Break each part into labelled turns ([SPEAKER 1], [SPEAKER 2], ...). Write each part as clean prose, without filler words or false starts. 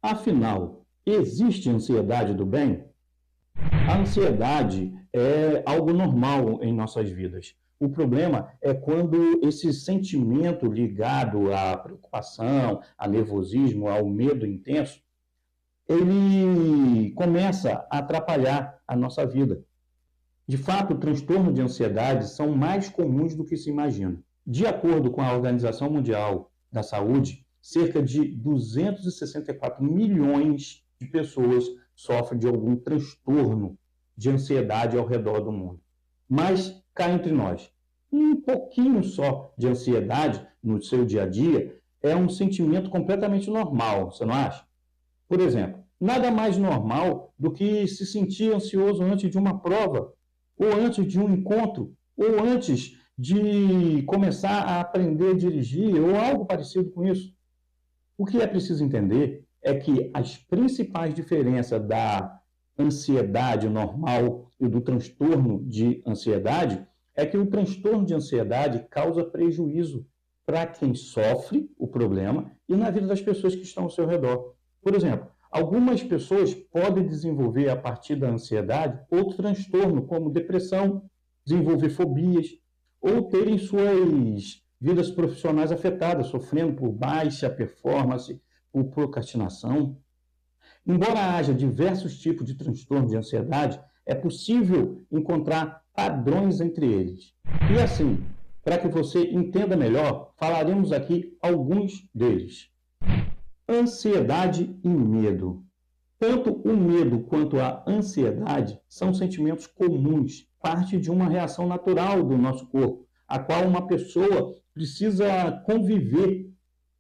[SPEAKER 1] Afinal, existe ansiedade do bem? A ansiedade é algo normal em nossas vidas. O problema é quando esse sentimento ligado à preocupação, a nervosismo, ao medo intenso, ele começa a atrapalhar a nossa vida. De fato, o transtorno de ansiedade são mais comuns do que se imagina. De acordo com a Organização Mundial da Saúde, cerca de 264 milhões de pessoas sofrem de algum transtorno de ansiedade ao redor do mundo. Mas, cá entre nós, um pouquinho só de ansiedade no seu dia a dia é um sentimento completamente normal, você não acha? Por exemplo, nada mais normal do que se sentir ansioso antes de uma prova, ou antes de um encontro, ou antes de começar a aprender a dirigir, ou algo parecido com isso. O que é preciso entender é que as principais diferenças da ansiedade normal e do transtorno de ansiedade é que o transtorno de ansiedade causa prejuízo para quem sofre o problema e na vida das pessoas que estão ao seu redor. Por exemplo, algumas pessoas podem desenvolver, a partir da ansiedade, outro transtorno, como depressão, desenvolver fobias, ou terem suas vidas profissionais afetadas, sofrendo por baixa performance, por procrastinação. Embora haja diversos tipos de transtorno de ansiedade, é possível encontrar padrões entre eles. E assim, para que você entenda melhor, falaremos aqui alguns deles. Ansiedade e medo. Tanto o medo quanto a ansiedade são sentimentos comuns, parte de uma reação natural do nosso corpo, a qual uma pessoa precisa conviver.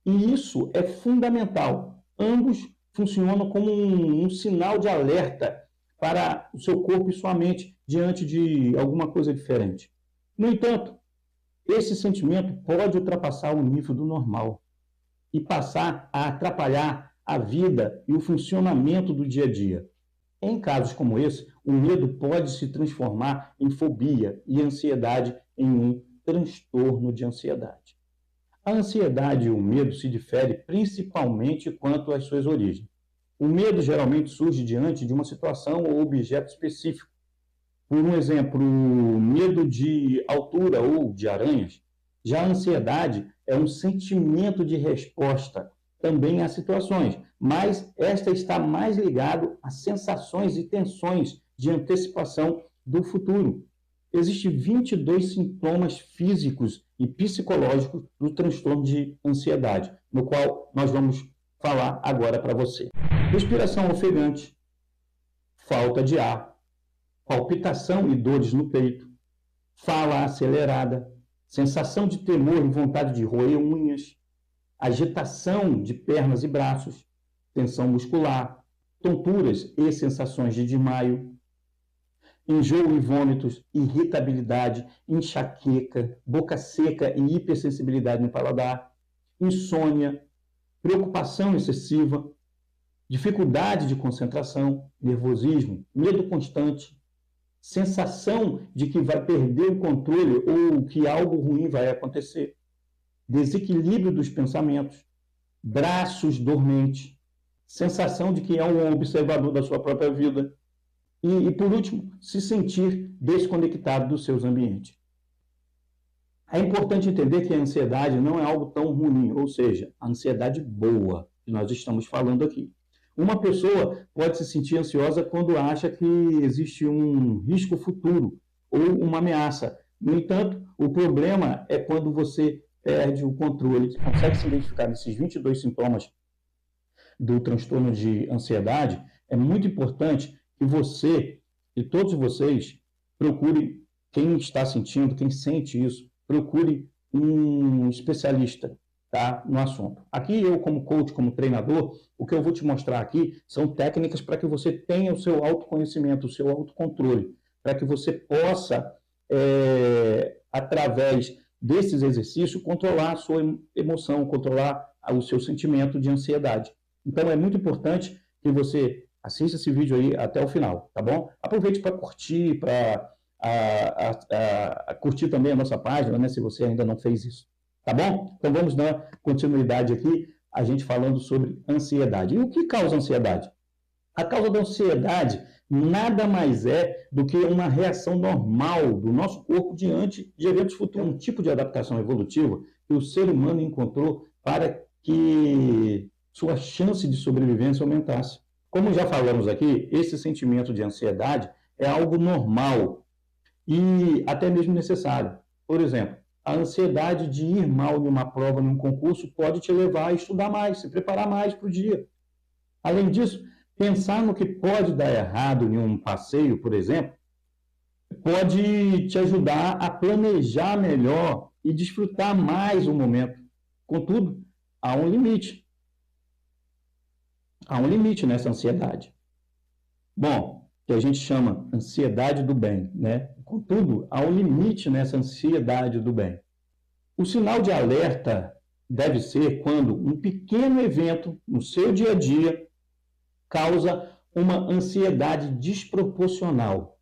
[SPEAKER 1] E isso é fundamental. Ambos funcionam como um sinal de alerta para o seu corpo e sua mente diante de alguma coisa diferente. No entanto, esse sentimento pode ultrapassar o nível do normal e passar a atrapalhar a vida e o funcionamento do dia a dia. Em casos como esse, o medo pode se transformar em fobia e a ansiedade em um transtorno de ansiedade. A ansiedade e o medo se diferem principalmente quanto às suas origens. O medo geralmente surge diante de uma situação ou objeto específico. Por um exemplo, medo de altura ou de aranhas. Já a ansiedade é um sentimento de resposta também a situações, mas esta está mais ligado a sensações e tensões de antecipação do futuro. Existem 22 sintomas físicos e psicológicos do transtorno de ansiedade, no qual nós vamos falar agora para você. Respiração ofegante, falta de ar, palpitação e dores no peito, fala acelerada, sensação de temor e vontade de roer unhas, agitação de pernas e braços, tensão muscular, tonturas e sensações de desmaio, enjoo e vômitos, irritabilidade, enxaqueca, boca seca e hipersensibilidade no paladar, insônia, preocupação excessiva, dificuldade de concentração, nervosismo, medo constante, sensação de que vai perder o controle ou que algo ruim vai acontecer, desequilíbrio dos pensamentos, braços dormentes, sensação de que é um observador da sua própria vida e por último, se sentir desconectado dos seus ambientes. É importante entender que a ansiedade não é algo tão ruim, ou seja, a ansiedade boa que nós estamos falando aqui. Uma pessoa pode se sentir ansiosa quando acha que existe um risco futuro ou uma ameaça. No entanto, o problema é quando você perde o controle. Você consegue se identificar nesses 22 sintomas do transtorno de ansiedade? É muito importante que você e todos vocês procurem, quem está sentindo, quem sente isso, procure um especialista, tá, no assunto. Aqui eu, como coach, como treinador, o que eu vou te mostrar aqui são técnicas para que você tenha o seu autoconhecimento, o seu autocontrole, para que você possa, através desses exercícios, controlar a sua emoção, controlar o seu sentimento de ansiedade. Então, é muito importante que você assista esse vídeo aí até o final, tá bom? Aproveite para curtir, para curtir também a nossa página, né, se você ainda não fez isso, tá bom? Então, vamos dar continuidade aqui a gente falando sobre ansiedade. E o que causa ansiedade? A causa da ansiedade nada mais é do que uma reação normal do nosso corpo diante de eventos futuros, um tipo de adaptação evolutiva que o ser humano encontrou para que sua chance de sobrevivência aumentasse. Como já falamos aqui, esse sentimento de ansiedade é algo normal e até mesmo necessário. Por exemplo, a ansiedade de ir mal em uma prova, em um concurso, pode te levar a estudar mais, se preparar mais para o dia. Além disso, pensar no que pode dar errado em um passeio, por exemplo, pode te ajudar a planejar melhor e desfrutar mais o momento. Contudo, há um limite. Há um limite nessa ansiedade. Bom, que a gente chama ansiedade do bem, né? Contudo, há um limite nessa ansiedade do bem. O sinal de alerta deve ser quando um pequeno evento no seu dia a dia causa uma ansiedade desproporcional.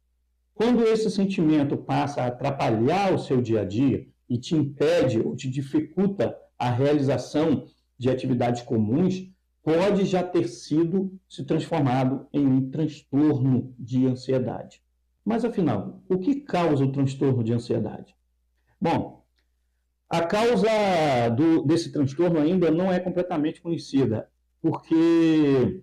[SPEAKER 1] Quando esse sentimento passa a atrapalhar o seu dia a dia e te impede ou te dificulta a realização de atividades comuns, pode já ter sido se transformado em um transtorno de ansiedade. Mas, afinal, o que causa o transtorno de ansiedade? Bom, a causa desse transtorno ainda não é completamente conhecida, porque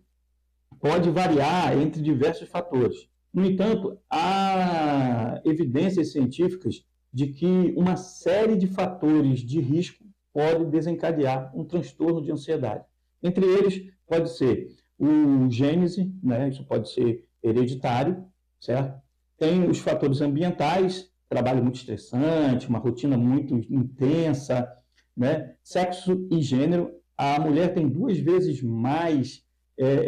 [SPEAKER 1] pode variar entre diversos fatores. No entanto, há evidências científicas de que uma série de fatores de risco pode desencadear um transtorno de ansiedade. Entre eles, pode ser o gênese, né? Isso pode ser hereditário, certo? Tem os fatores ambientais, trabalho muito estressante, uma rotina muito intensa, né? Sexo e gênero, a mulher tem 2 vezes mais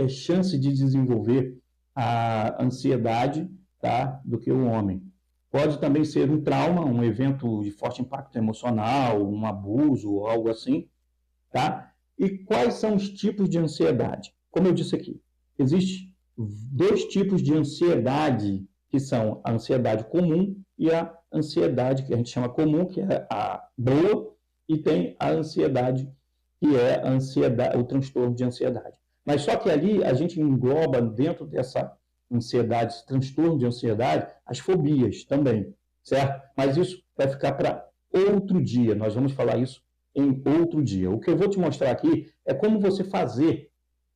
[SPEAKER 1] chance de desenvolver a ansiedade, tá, do que o homem. Pode também ser um trauma, um evento de forte impacto emocional, um abuso ou algo assim, tá? E quais são os tipos de ansiedade? Como eu disse aqui, existem 2 tipos de ansiedade, que são a ansiedade comum e a ansiedade que a gente chama comum, que é a boa, e tem a ansiedade que é a ansiedade, o transtorno de ansiedade. Mas só que ali a gente engloba dentro dessa ansiedade, esse transtorno de ansiedade, as fobias também, certo? Mas isso vai ficar para outro dia, nós vamos falar isso em outro dia. O que eu vou te mostrar aqui é como você fazer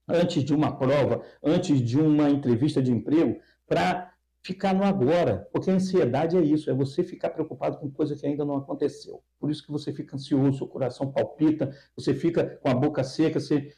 [SPEAKER 1] antes de uma prova, antes de uma entrevista de emprego, para ficar no agora. Porque a ansiedade é isso, é você ficar preocupado com coisa que ainda não aconteceu. Por isso que você fica ansioso, seu coração palpita, você fica com a boca seca, você...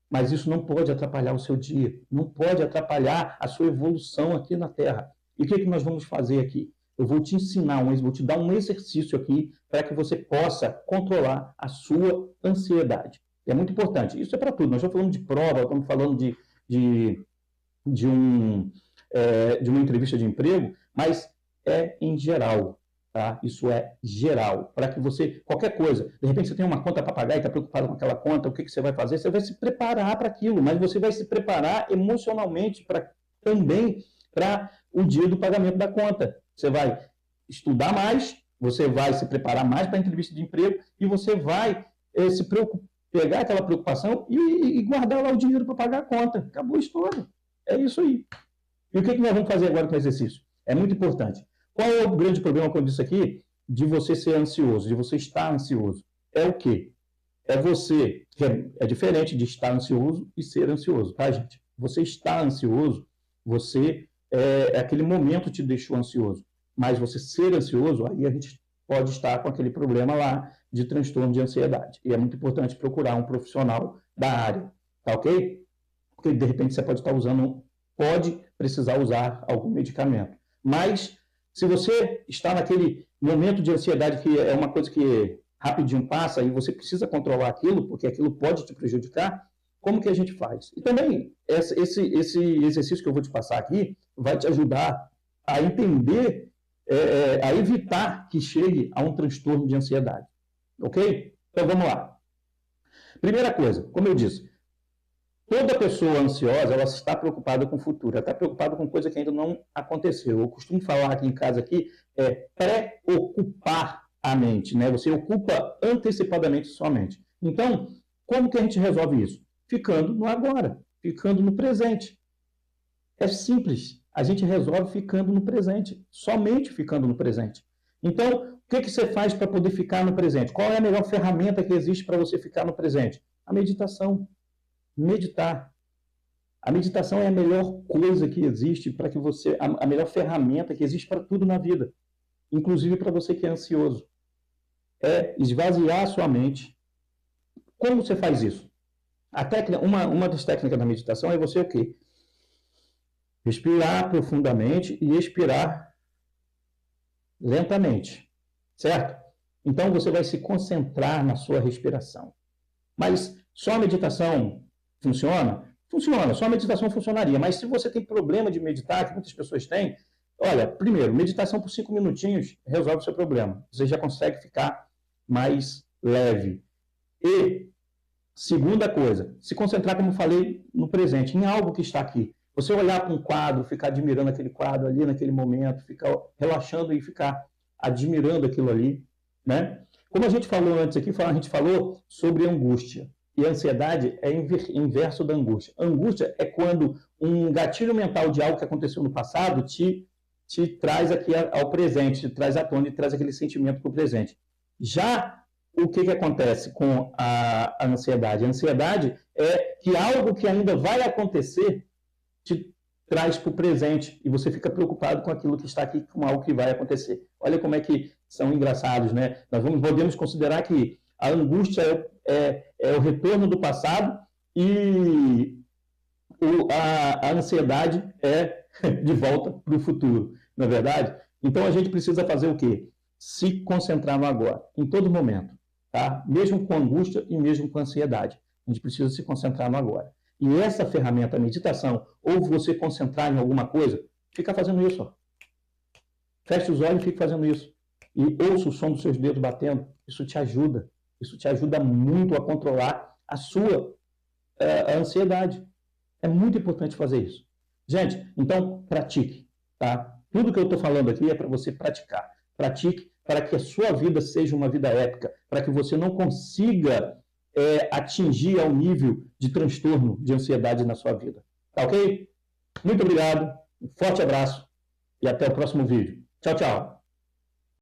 [SPEAKER 1] Mas isso não pode atrapalhar o seu dia, não pode atrapalhar a sua evolução aqui na Terra. E o que nós vamos fazer aqui? Eu vou te ensinar, vou te dar um exercício aqui para que você possa controlar a sua ansiedade. É muito importante. Isso é para tudo. Nós já falamos de prova, estamos falando de uma entrevista de emprego, mas é em geral. Tá? Isso é geral. Para que você, qualquer coisa, de repente você tem uma conta para pagar e está preocupado com aquela conta, o que você vai fazer? Você vai se preparar para aquilo, mas você vai se preparar emocionalmente também para o dia do pagamento da conta. Você vai estudar mais, você vai se preparar mais para a entrevista de emprego e você vai pegar aquela preocupação e guardar lá o dinheiro para pagar a conta. Acabou a história. É isso aí. E o que nós vamos fazer agora com o exercício? É muito importante. Qual é o grande problema, como eu disse aqui, de você ser ansioso, de você estar ansioso? É o quê? É você, é diferente de estar ansioso e ser ansioso, tá, gente? Você está ansioso, aquele momento te deixou ansioso. Mas você ser ansioso, aí a gente pode estar com aquele problema lá de transtorno de ansiedade. E é muito importante procurar um profissional da área, tá ok? Porque de repente você pode precisar usar algum medicamento. Mas se você está naquele momento de ansiedade que é uma coisa que rapidinho passa e você precisa controlar aquilo, porque aquilo pode te prejudicar, como que a gente faz? E também, esse exercício que eu vou te passar aqui vai te ajudar a entender, a evitar que chegue a um transtorno de ansiedade. Ok? Então, vamos lá. Primeira coisa, como eu disse, toda pessoa ansiosa, ela está preocupada com o futuro, ela está preocupada com coisa que ainda não aconteceu. Eu costumo falar aqui em casa pré-ocupar a mente, né? Você ocupa antecipadamente sua mente. Então, Como que a gente resolve isso? Ficando no agora, ficando no presente. É simples. A gente resolve ficando no presente, somente ficando no presente. Então, o que você faz para poder ficar no presente? Qual é a melhor ferramenta que existe para você ficar no presente? A meditação. Meditar. A meditação é a melhor coisa que existe para que você, a melhor ferramenta que existe para tudo na vida, inclusive para você que é ansioso. É esvaziar a sua mente. Como você faz isso? Uma das técnicas da meditação é você o quê? Respirar profundamente e expirar lentamente, certo? Então você vai se concentrar na sua respiração. Mas só a meditação funciona? Funciona, só a meditação funcionaria. Mas se você tem problema de meditar, que muitas pessoas têm, olha, primeiro, meditação por 5 minutinhos resolve o seu problema. Você já consegue ficar mais leve. E, segunda coisa, se concentrar, como eu falei, no presente, em algo que está aqui. Você olhar para um quadro, ficar admirando aquele quadro ali naquele momento, ficar relaxando e ficar admirando aquilo ali, né? Como a gente falou antes aqui, a gente falou sobre angústia. E a ansiedade é inverso da angústia. A angústia é quando um gatilho mental de algo que aconteceu no passado te traz aqui ao presente, te traz à tona e traz aquele sentimento para o presente. Já o que acontece com a ansiedade? A ansiedade é que algo que ainda vai acontecer te traz para o presente e você fica preocupado com aquilo que está aqui, com algo que vai acontecer. Olha como é que são engraçados, né? Nós podemos considerar que a angústia é o retorno do passado e a ansiedade é de volta para o futuro, não é verdade? Então a gente precisa fazer o quê? Se concentrar no agora, em todo momento, tá? Mesmo com angústia e mesmo com ansiedade. A gente precisa se concentrar no agora. E essa ferramenta, a meditação, ou você concentrar em alguma coisa, fica fazendo isso. Ó. Feche os olhos e fique fazendo isso. E ouça o som dos seus dedos batendo. Isso te ajuda. Isso te ajuda muito a controlar a sua a ansiedade. É muito importante fazer isso. Gente, então pratique. Tá? Tudo que eu estou falando aqui é para você praticar. Pratique para que a sua vida seja uma vida épica. Para que você não consiga atingir ao nível de transtorno de ansiedade na sua vida. Tá ok? Muito obrigado, um forte abraço e até o próximo vídeo. Tchau, tchau.